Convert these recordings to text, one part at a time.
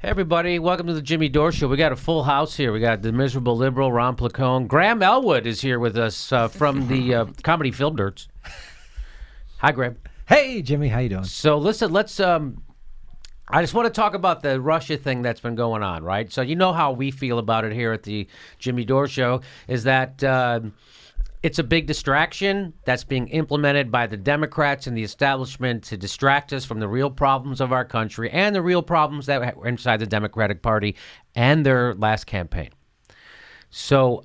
Hey everybody, welcome to the Jimmy Dore Show. We got a full house here. We got the miserable liberal, Ron Placone. Graham Elwood is here with us from the Comedy Film Nerds. Hi, Graham. Hey, Jimmy. How you doing? So listen, let's... I just want to talk about the Russia thing that's been going on, right? So you know how we feel about it here at the Jimmy Dore Show, is that... it's a big distraction that's being implemented by the Democrats and the establishment to distract us from the real problems of our country and the real problems that were inside the Democratic Party and their last campaign. So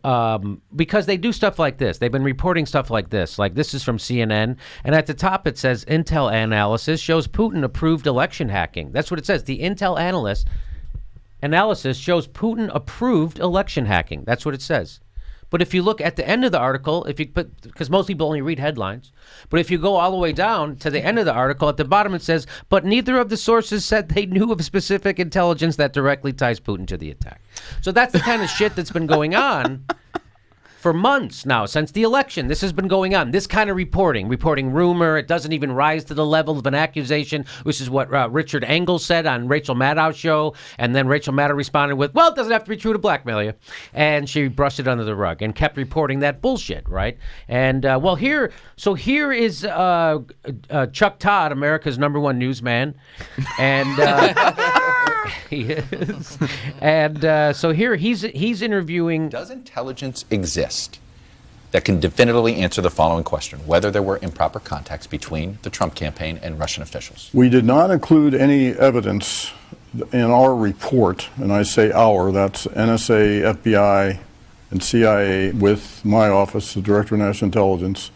because they do stuff like this, they've been reporting stuff like this is from CNN, and at the top it says Intel analysis shows Putin approved election hacking. That's what it says. The Intel analysis shows Putin approved election hacking. That's what it says. But if you look at the end of the article, because most people only read headlines, but if you go all the way down to the end of the article, at the bottom it says, but neither of the sources said they knew of specific intelligence that directly ties Putin to the attack. So that's the kind of shit that's been going on for months now, since the election. This has been going on. This kind of reporting rumor. It doesn't even rise to the level of an accusation, which is what Richard Engel said on Rachel Maddow's show. And then Rachel Maddow responded with, well, it doesn't have to be true to blackmail you. And she brushed it under the rug and kept reporting that bullshit, right? And, here is Chuck Todd, America's #1 newsman. And... He is. And so here he's interviewing... Does intelligence exist that can definitively answer the following question, whether there were improper contacts between the Trump campaign and Russian officials? We did not include any evidence in our report, and I say our, that's NSA, FBI, and CIA with my office, the Director of National Intelligence,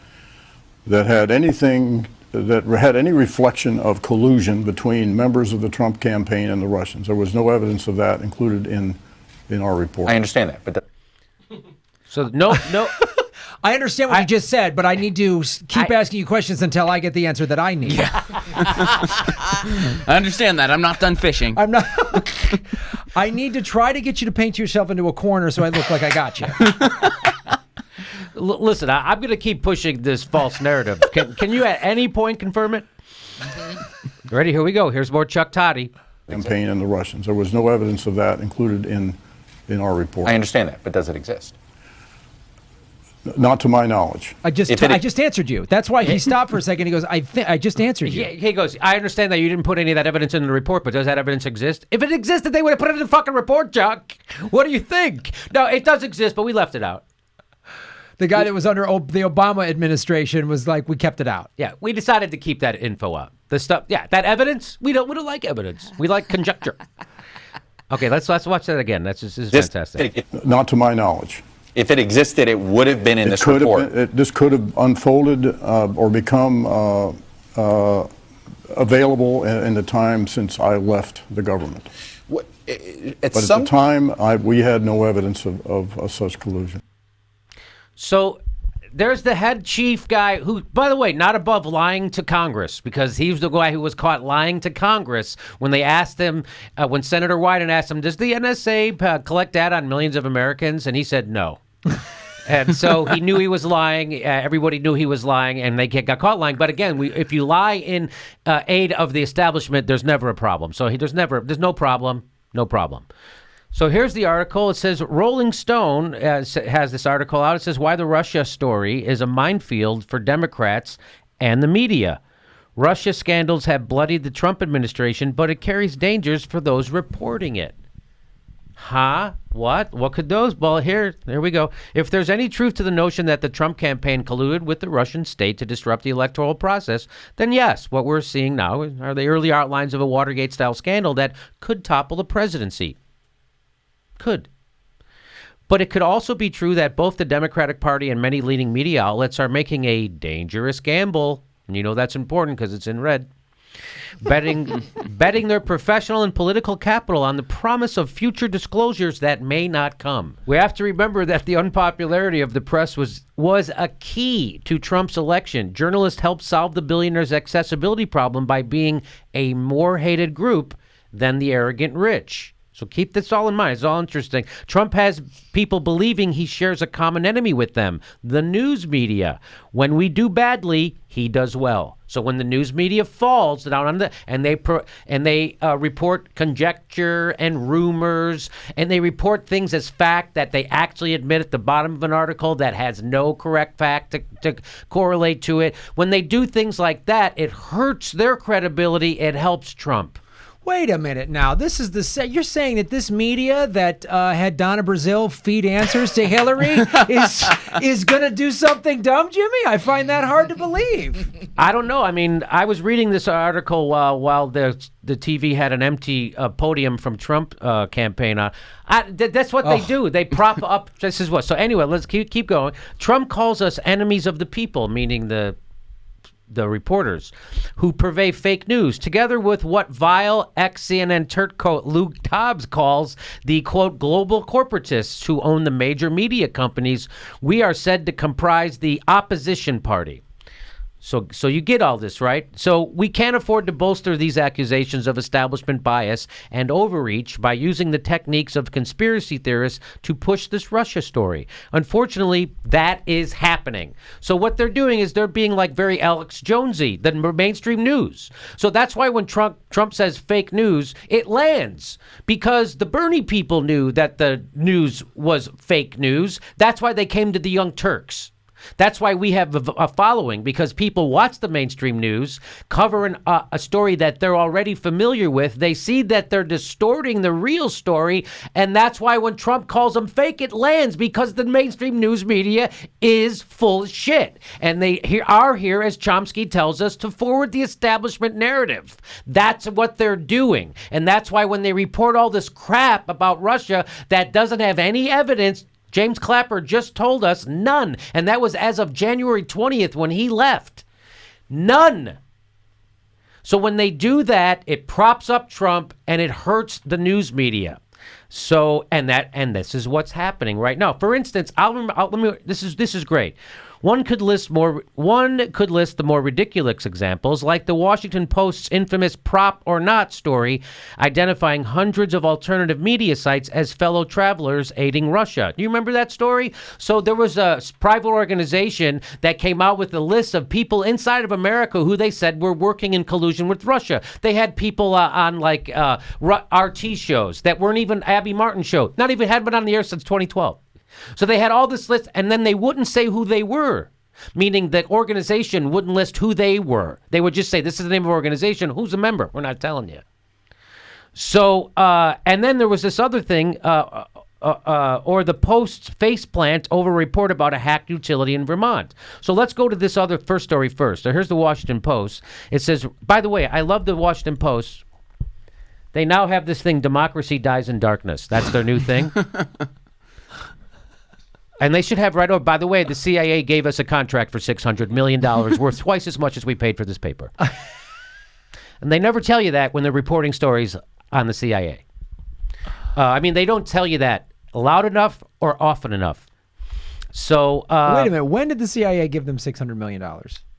that had any reflection of collusion between members of the Trump campaign and the Russians. There was no evidence of that included in our report. I understand that, but... So no... I understand what you just said, but I need to keep asking you questions until I get the answer that I need. Yeah. I understand that. I'm not done fishing. I'm not... I need to try to get you to paint yourself into a corner so I look like I got you. Listen, I'm going to keep pushing this false narrative. Can you at any point confirm it? Ready? Here we go. Here's more Chuck Toddy. Campaign and the Russians. There was no evidence of that included in our report. I understand that, but does it exist? Not to my knowledge. I just answered you. That's why he stopped for a second. He goes, I just answered you. He goes, I understand that you didn't put any of that evidence in the report, but does that evidence exist? If it existed, they would have put it in the fucking report, Chuck. What do you think? No, it does exist, but we left it out. The guy that was under the Obama administration was like, we kept it out. Yeah, we decided to keep that info out. The stuff, yeah, that evidence, we don't like evidence. We like conjecture. Okay, let's watch that again. This is fantastic. Not to my knowledge. If it existed, it would have been in this report. This could have unfolded or become available in the time since I left the government. But at the time, we had no evidence of such collusion. So there's the head chief guy who, by the way, not above lying to Congress, because he was the guy who was caught lying to Congress when they asked him, when Senator Wyden asked him, does the NSA collect data on millions of Americans? And he said no. And so he knew he was lying. Everybody knew he was lying, and they got caught lying. But again, if you lie in aid of the establishment, there's never a problem. So there's no problem, no problem. So here's the article. It says Rolling Stone has this article out. It says why the Russia story is a minefield for Democrats and the media. Russia scandals have bloodied the Trump administration, but it carries dangers for those reporting it. Huh? What? What could those? Well, here we go. If there's any truth to the notion that the Trump campaign colluded with the Russian state to disrupt the electoral process, then yes, what we're seeing now are the early outlines of a Watergate-style scandal that could topple the presidency. Could. But it could also be true that both the Democratic Party and many leading media outlets are making a dangerous gamble. And you know that's important because it's in red. Betting their professional and political capital on the promise of future disclosures that may not come. We have to remember that the unpopularity of the press was a key to Trump's election. Journalists helped solve the billionaires' accessibility problem by being a more hated group than the arrogant rich. So keep this all in mind. It's all interesting. Trump has people believing he shares a common enemy with them, the news media. When we do badly, he does well. So when the news media falls down on and they report conjecture and rumors, and they report things as fact that they actually admit at the bottom of an article that has no correct fact to correlate to it. When they do things like that, it hurts their credibility. It helps Trump. Wait a minute now. This is you're saying that this media that had Donna Brazile feed answers to Hillary is going to do something dumb, Jimmy? I find that hard to believe. I don't know. I mean, I was reading this article while the TV had an empty podium from Trump campaign on. That's what they do. They prop up. This is what. So anyway, let's keep going. Trump calls us enemies of the people, meaning the reporters who purvey fake news, together with what vile ex-CNN turncoat Luke Dobbs calls the, quote, global corporatists who own the major media companies. We are said to comprise the opposition party. So you get all this, right? So we can't afford to bolster these accusations of establishment bias and overreach by using the techniques of conspiracy theorists to push this Russia story. Unfortunately, that is happening. So what they're doing is they're being like very Alex Jonesy, the mainstream news. So that's why when Trump says fake news, it lands, because the Bernie people knew that the news was fake news. That's why they came to the Young Turks. That's why we have a following, because people watch the mainstream news, cover a story that they're already familiar with. They see that they're distorting the real story, and that's why when Trump calls them fake, it lands, because the mainstream news media is full of shit. And they are here, as Chomsky tells us, to forward the establishment narrative. That's what they're doing. And that's why when they report all this crap about Russia that doesn't have any evidence, James Clapper just told us none. And that was as of January 20th when he left. None. So when they do that, it props up Trump and it hurts the news media. So and this is what's happening right now. For instance, this is great. One could list the more ridiculous examples, like the Washington Post's infamous "Prop or Not" story, identifying hundreds of alternative media sites as fellow travelers aiding Russia. Do you remember that story? So there was a private organization that came out with a list of people inside of America who they said were working in collusion with Russia. They had people on like RT shows that weren't even Abby Martin show, not even had been on the air since 2012. So they had all this list, and then they wouldn't say who they were, meaning that organization wouldn't list who they were. They would just say, this is the name of the organization. Who's a member? We're not telling you. So, and then there was this other thing, or the Post's faceplant over a report about a hacked utility in Vermont. So let's go to this other first story first. So here's the Washington Post. It says, by the way, I love the Washington Post. They now have this thing, democracy dies in darkness. That's their new thing. And they should have right over, by the way, the CIA gave us a contract for $600 million, worth twice as much as we paid for this paper. And they never tell you that when they're reporting stories on the CIA. I mean, they don't tell you that loud enough or often enough. So wait a minute. When did the CIA give them $600 million?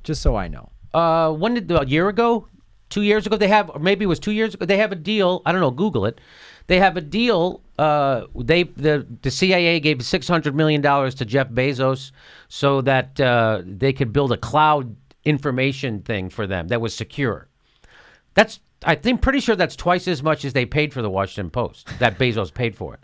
Just so I know. A year ago? 2 years ago? They have, or maybe it was 2 years ago. They have a deal. I don't know. Google it. They have a deal. The CIA gave $600 million to Jeff Bezos so that they could build a cloud information thing for them that was secure. I'm pretty sure that's twice as much as they paid for the Washington Post, that Bezos paid for it.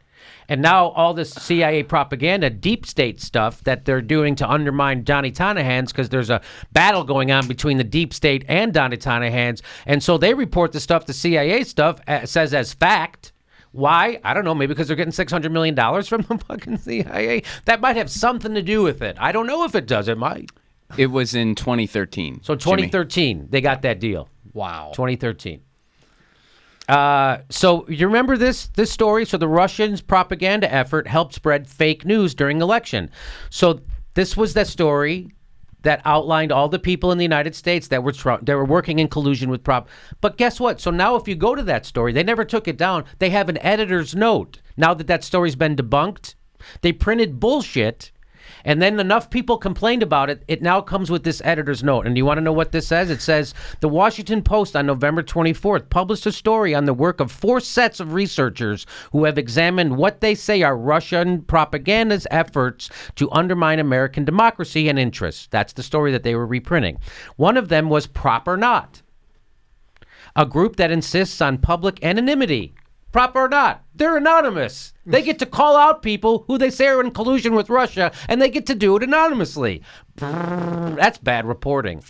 And now all this CIA propaganda, deep state stuff that they're doing to undermine Donnie Tanahan's, because there's a battle going on between the deep state and Donnie Tanahan's. And so they report the stuff, the CIA stuff, says as fact. Why? I don't know. Maybe because they're getting $600 million from the fucking CIA. That might have something to do with it. I don't know if it does. It might. It was in 2013. So 2013, Jimmy. They got that deal. Wow. 2013. So you remember this story? So the Russians' propaganda effort helped spread fake news during election. So this was that story that outlined all the people in the United States that were working in collusion with But guess what? So now if you go to that story, they never took it down. They have an editor's note. Now that story's been debunked, they printed bullshit. And then enough people complained about it, it now comes with this editor's note. And do you want to know what this says? It says, the Washington Post on November 24th published a story on the work of 4 sets of researchers who have examined what they say are Russian propaganda's efforts to undermine American democracy and interests. That's the story that they were reprinting. One of them was Prop or Not, a group that insists on public anonymity. Prop or not, they're anonymous. They get to call out people who they say are in collusion with Russia, and they get to do it anonymously. That's bad reporting.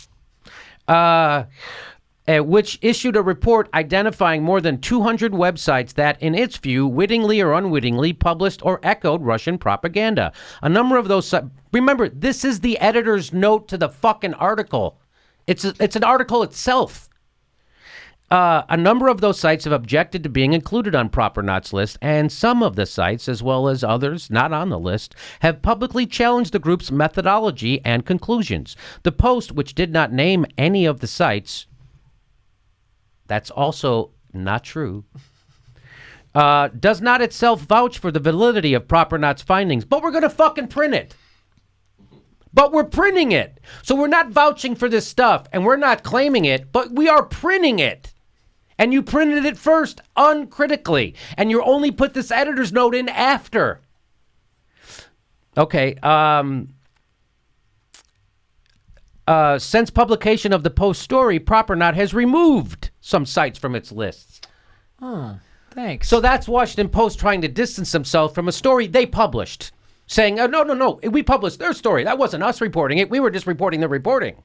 Which issued a report identifying more than 200 websites that, in its view, wittingly or unwittingly published or echoed Russian propaganda. A number of those... Remember, this is the editor's note to the fucking article. It's an article itself. A number of those sites have objected to being included on Prop or Not's list, and some of the sites, as well as others not on the list, have publicly challenged the group's methodology and conclusions. The Post, which did not name any of the sites, that's also not true, does not itself vouch for the validity of Prop or Not's findings, but we're going to fucking print it. But we're printing it. So we're not vouching for this stuff, and we're not claiming it, but we are printing it. And you printed it first, uncritically. And you only put this editor's note in after. Okay. Since publication of the Post story, Prop or Not has removed some sites from its lists. Oh, thanks. So that's Washington Post trying to distance themselves from a story they published, saying, oh, no, we published their story. That wasn't us reporting it. We were just reporting the reporting.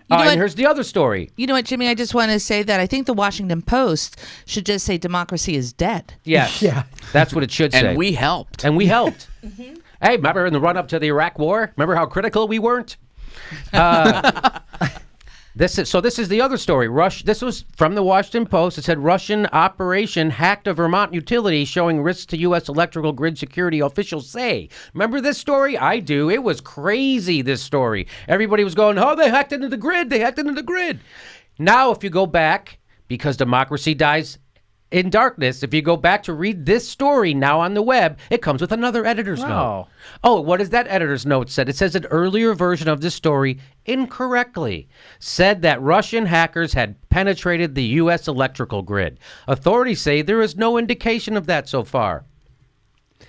And here's the other story. You know what, Jimmy? I just want to say that I think the Washington Post should just say democracy is dead. Yes. Yeah. That's what it should say. And we helped. Mm-hmm. Hey, remember in the run-up to the Iraq War? Remember how critical we weren't? This is the other story. This was from the Washington Post. It said Russian operation hacked a Vermont utility, showing risks to U.S. electrical grid security, officials say. Remember this story? I do. It was crazy, this story. Everybody was going, oh, they hacked into the grid. They hacked into the grid. Now, if you go back, because democracy dies in darkness, if you go back to read this story now on the web, it comes with another editor's note. Oh, what is that editor's note said? It says an earlier version of this story incorrectly said that Russian hackers had penetrated the U.S. electrical grid. Authorities say there is no indication of that so far.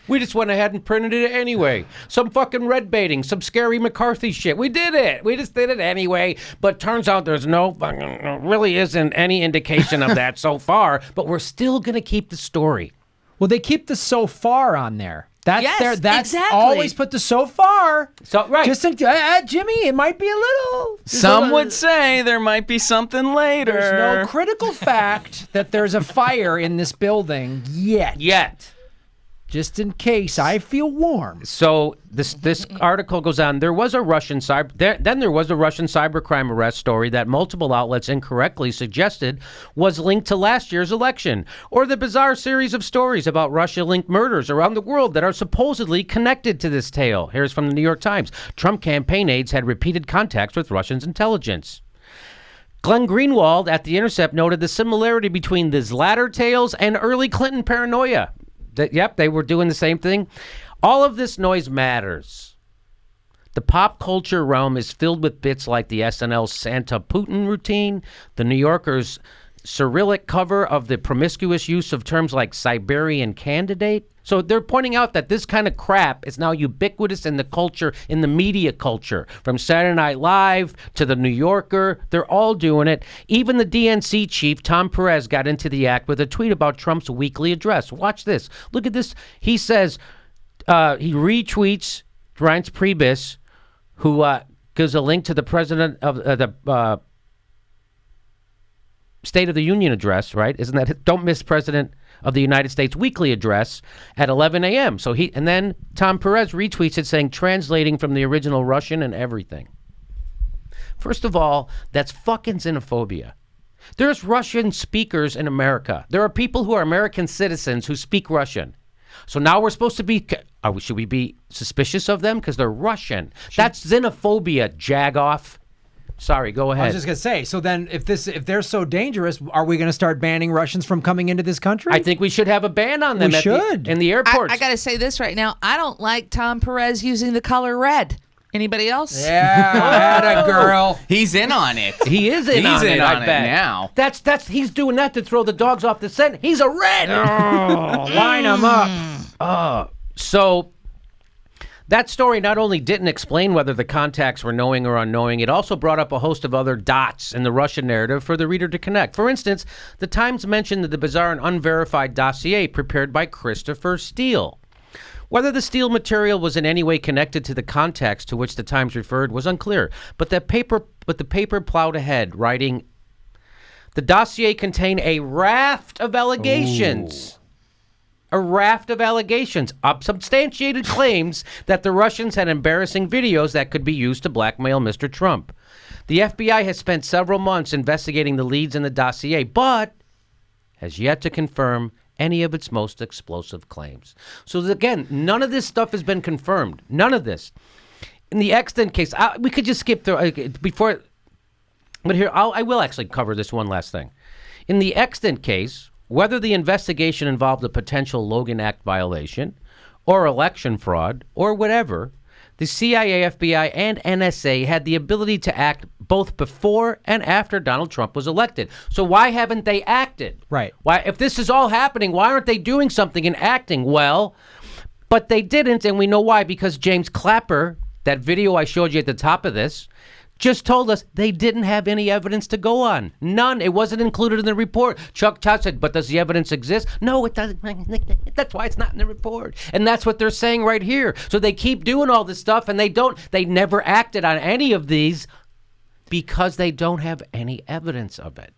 We just went ahead and printed it anyway. Some fucking red baiting, some scary McCarthy shit. We did it. We just did it anyway. But turns out there's really isn't any indication of that so far. But we're still going to keep the story. Well, they keep the so far on there. That's exactly. Always put the so far. So right. Just think, Jimmy, it might be a little. Some would say there might be something later. There's no critical fact that there's a fire in this building yet. Just in case I feel warm. So this article goes on. There was a Russian cybercrime arrest story that multiple outlets incorrectly suggested was linked to last year's election, or the bizarre series of stories about Russia-linked murders around the world that are supposedly connected to this tale. Here's from the New York Times. Trump campaign aides had repeated contacts with Russian intelligence. Glenn Greenwald at The Intercept noted the similarity between these latter tales and early Clinton paranoia. Yep, they were doing the same thing. All of this noise matters. The pop culture realm is filled with bits like the SNL Santa Putin routine, the New Yorker's Cyrillic cover of the promiscuous use of terms like Siberian candidate. So they're pointing out that this kind of crap is now ubiquitous in the culture, in the media culture. From Saturday Night Live to the New Yorker, they're all doing it. Even the DNC chief, Tom Perez, got into the act with a tweet about Trump's weekly address. Watch this. Look at this. He says, he retweets Reince Priebus, who gives a link to the president of the State of the Union address, right? Isn't that, don't miss President of the United States weekly address at 11 a.m. So and then Tom Perez retweets it saying, translating from the original Russian and everything. First of all, that's fucking xenophobia. There's Russian speakers in America. There are people who are American citizens who speak Russian. So now we're supposed to be, should we be suspicious of them because they're Russian? That's xenophobia, jagoff. Sorry, go I ahead. was just gonna say. So then, if they're so dangerous, are we gonna start banning Russians from coming into this country? I think we should have a ban on them We should. in the airports. I got to say this right now. I don't like Tom Perez using the color red. Anybody else? Yeah, atta girl. He's in on it. He is in He's on in it, on I it bet. now. That's he's doing that to throw the dogs off the scent. He's a red. Oh, line them up. So that story not only didn't explain whether the contacts were knowing or unknowing, it also brought up a host of other dots in the Russian narrative for the reader to connect. For instance, the Times mentioned the bizarre and unverified dossier prepared by Christopher Steele. Whether the Steele material was in any way connected to the contacts to which the Times referred was unclear, but the paper plowed ahead, writing, "The dossier contained a raft of allegations." A raft of allegations, unsubstantiated claims that the Russians had embarrassing videos that could be used to blackmail Mr. Trump. The FBI has spent several months investigating the leads in the dossier, but has yet to confirm any of its most explosive claims. So again, none of this stuff has been confirmed. None of this. In the Exton case, we could just skip through before, but here I will actually cover this one last thing. In the Exton case, whether the investigation involved a potential Logan Act violation or election fraud or whatever, the CIA, FBI, and NSA had the ability to act both before and after Donald Trump was elected. So why haven't they acted? Right. Why, if this is all happening, why aren't they doing something and acting? Well, but they didn't, and we know why, because James Clapper, that video I showed you at the top of this, just told us they didn't have any evidence to go on. None. It wasn't included in the report. Chuck Todd said, but does the evidence exist? No, it doesn't. That's why it's not in the report. And that's what they're saying right here. So they keep doing all this stuff, and they never acted on any of these because they don't have any evidence of it.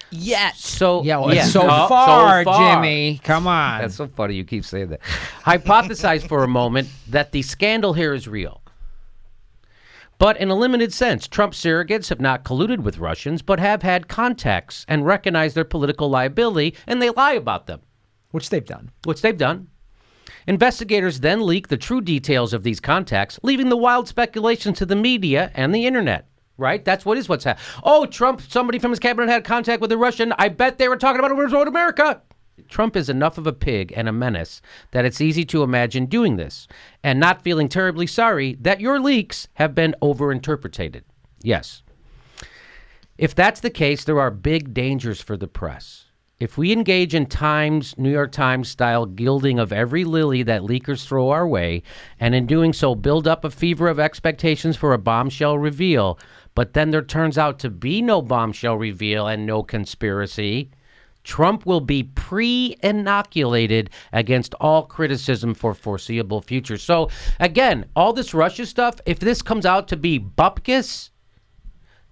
Yet. So Yeah, well, yeah. so Oh, far, so far. Jimmy. Come on. That's so funny you keep saying that. Hypothesize for a moment that the scandal here is real. But in a limited sense, Trump surrogates have not colluded with Russians, but have had contacts and recognize their political liability, and they lie about them. Which they've done. Investigators then leak the true details of these contacts, leaving the wild speculation to the media and the internet. Right? That's what's happening. Oh, Trump, somebody from his cabinet had contact with a Russian. I bet they were talking about it in America. Trump is enough of a pig and a menace that it's easy to imagine doing this and not feeling terribly sorry that your leaks have been overinterpreted. Yes. If that's the case, there are big dangers for the press. If we engage in New York Times style gilding of every lily that leakers throw our way, and in doing so build up a fever of expectations for a bombshell reveal, but then there turns out to be no bombshell reveal and no conspiracy, Trump will be pre-inoculated against all criticism for foreseeable future. So, again, all this Russia stuff, if this comes out to be bupkis,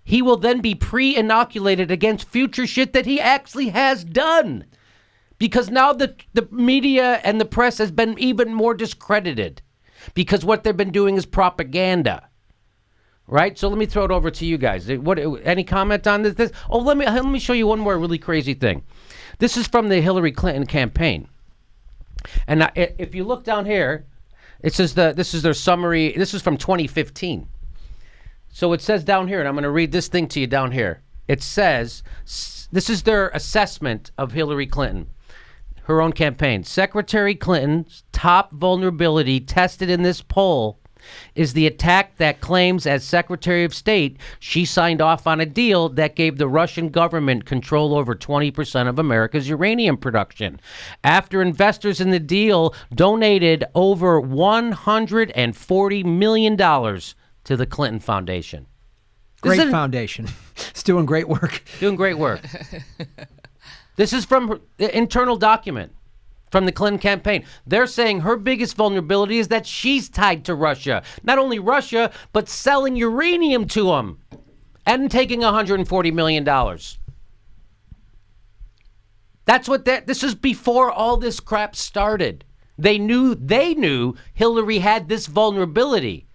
he will then be pre-inoculated against future shit that he actually has done. Because now the media and the press has been even more discredited because what they've been doing is propaganda. Right? So let me throw it over to you guys. Any comment on this? Let me show you one more really crazy thing. This is from the Hillary Clinton campaign. And if you look down here, it says this is their summary. This is from 2015. So it says down here, and I'm going to read this thing to you down here. It says, this is their assessment of Hillary Clinton, her own campaign. Secretary Clinton's top vulnerability tested in this poll is the attack that claims as Secretary of State she signed off on a deal that gave the Russian government control over 20% of America's uranium production. After investors in the deal donated over $140 million to the Clinton Foundation. Great foundation. It's doing great work. Doing great work. This is from the internal document from the Clinton campaign. They're saying her biggest vulnerability is that she's tied to Russia. Not only Russia, but selling uranium to them and taking $140 million. That's what this is before all this crap started. They knew Hillary had this vulnerability.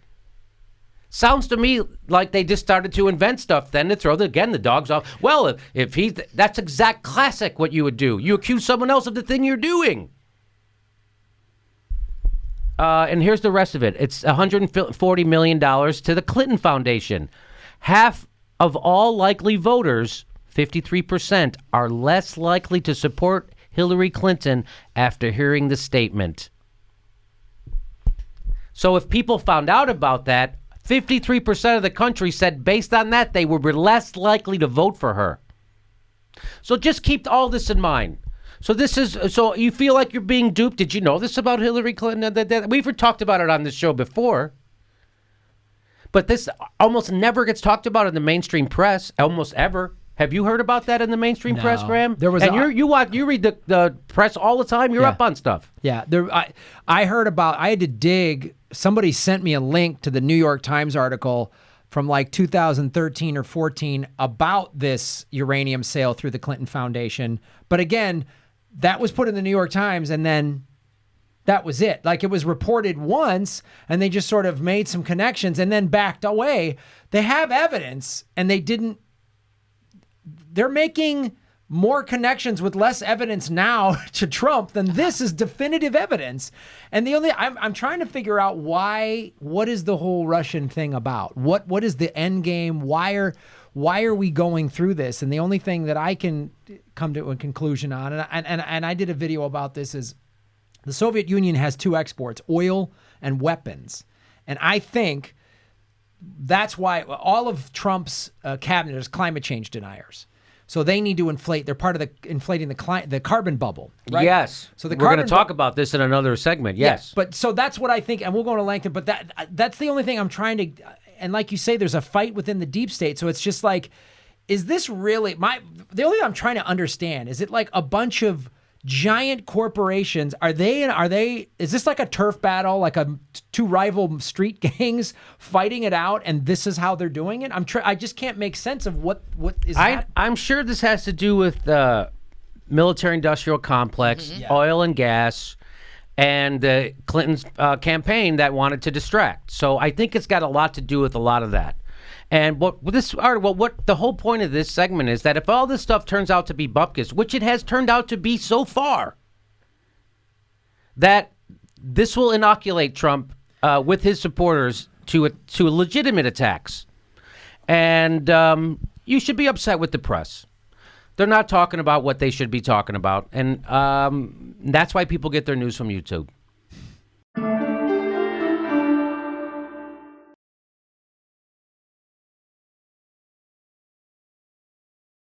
Sounds to me like they just started to invent stuff then to throw the dogs off. Well, that's exact classic what you would do. You accuse someone else of the thing you're doing. And here's the rest of it. It's $140 million to the Clinton Foundation. half of all likely voters, 53%, are less likely to support Hillary Clinton after hearing the statement. So if people found out about that, 53% of the country said based on that, they were less likely to vote for her. So just keep all this in mind. So you feel like you're being duped. Did you know this about Hillary Clinton? We've talked about it on this show before. But this almost never gets talked about in the mainstream press, almost ever. Have you heard about that in the mainstream press, Graham? There was you read the press all the time. You're up on stuff. Yeah, I heard about. I had to dig. Somebody sent me a link to the New York Times article from like 2013 or 14 about this uranium sale through the Clinton Foundation. But again, that was put in the New York Times, and then that was it. Like, it was reported once, and they just sort of made some connections and then backed away. They have evidence, and they didn't. They're making more connections with less evidence now to Trump than this is definitive evidence. And I'm trying to figure out what is the whole Russian thing about? What is the end game? Why are we going through this? And the only thing that I can come to a conclusion on, and I did a video about this, is the Soviet Union has two exports, oil and weapons. And I think that's why all of Trump's cabinet is climate change deniers. So they need to inflate. They're part of inflating the carbon bubble, right? Yes. So we're going to talk about this in another segment. Yes. But so that's what I think, and we'll go into Langton. But that's the only thing I'm trying to. And like you say, there's a fight within the deep state. So it's just like, is this really the only thing I'm trying to understand? Is it like a bunch of giant corporations? Is this like a turf battle, like two rival street gangs fighting it out, and this is how they're doing it? I just can't make sense of what is happening. I'm sure this has to do with the military-industrial complex, oil and gas, and Clinton's campaign that wanted to distract. So I think it's got a lot to do with a lot of that. And what the whole point of this segment is that if all this stuff turns out to be bupkis, which it has turned out to be so far, that this will inoculate Trump with his supporters to legitimate attacks. And you should be upset with the press. They're not talking about what they should be talking about. And that's why people get their news from YouTube.